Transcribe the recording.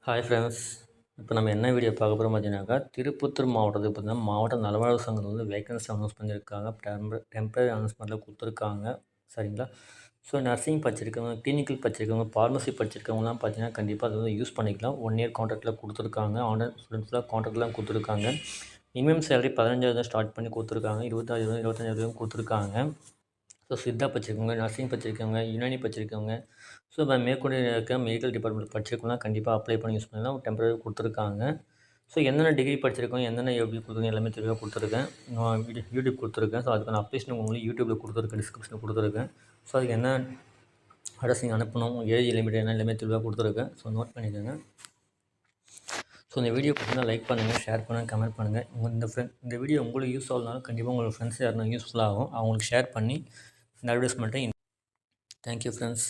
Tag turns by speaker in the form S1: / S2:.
S1: Hi friends. இப்போ நம்ம என்ன வீடியோ பார்க்க போகிறோம் பார்த்தீங்கன்னாக்கா, திருப்பத்தூர் மாவட்டத்துக்கு பார்த்தீங்கன்னா, மாவட்ட நலவாழ்வு சங்கத்தில் வந்து வேகன்சி அனௌன்ஸ் பண்ணியிருக்காங்க. டெம்பரரி அனௌன்ஸ்மெண்ட்டில் கொடுத்துருக்காங்க. சரிங்களா? ஸோ நர்சிங் படிச்சிருக்கவங்க, கிளினிக்கல் படிச்சிருக்கவங்க, ஃபார்மசி படிச்சிருக்கவங்கலாம் பார்த்தீங்கன்னா, கண்டிப்பாக அதை வந்து யூஸ் பண்ணிக்கலாம். 1 இயர் கான்ட்ராக்ட்டில் கொடுத்துருக்காங்க. ஆன்லைன் ஸ்டூடெண்ட்ஸ்லாம் கான்ட்ராக்ட்லாம் கொடுத்துருக்காங்க. மினிமம் சேலரி 15,000 ஸ்டார்ட் பண்ணி கொடுத்துருக்காங்க. 20,000 25,000 கொடுத்துருக்காங்க. ஸோ சித்தா படிச்சிருக்கவங்க, நர்சிங் படிச்சிருக்கவங்க, யுனானி படிச்சிருக்கவங்க, ஸோ இப்போ மேற்கொண்டு இருக்க மெடிக்கல் டிபார்ட்மெண்ட் படிச்சிருக்கவங்கலாம் கண்டிப்பாக அப்ளை பண்ணி யூஸ் பண்ணலாம். டெம்பரரி கொடுத்துருக்காங்க. ஸோ என்னென்ன டிகிரி படிச்சிருக்கோம், என்னென்ன எப்படி கொடுத்துருக்கேன் எல்லாமே தெளிவாக கொடுத்துருக்கேன். நான் யூடியூப் கொடுத்துருக்கேன். ஸோ அதுக்கான அப்ளிகேஷன் உங்களுக்கு யூடியூப்பில் கொடுத்துருக்கேன், டிஸ்கிரிப்ஷனில் கொடுத்துருக்கேன். ஸோ அதுக்கு என்ன அட்ரஸ் நீங்கள் அனுப்பணும், ஏஜ் லிமிட் என்ன எல்லாமே தெளிவாக கொடுத்துருக்கேன். ஸோ நோட் பண்ணிக்கோங்க. ஸோ இந்த வீடியோ பார்த்தீங்கன்னா லைக் பண்ணுங்கள், ஷேர் பண்ணுங்கள், கமெண்ட் பண்ணுங்கள். இந்த வீடியோ உங்களுக்கு யூஸ் ஆகலனாலும் கண்டிப்பாக உங்கள் ஃப்ரெண்ட்ஸ் யாருன்னா யூஸ்ஃபுல்லாகும். அவங்களுக்கு ஷேர் பண்ணி இந்த அட்வர்டைஸ்மெண்ட்டை தேங்க்யூ ஃப்ரெண்ட்ஸ்.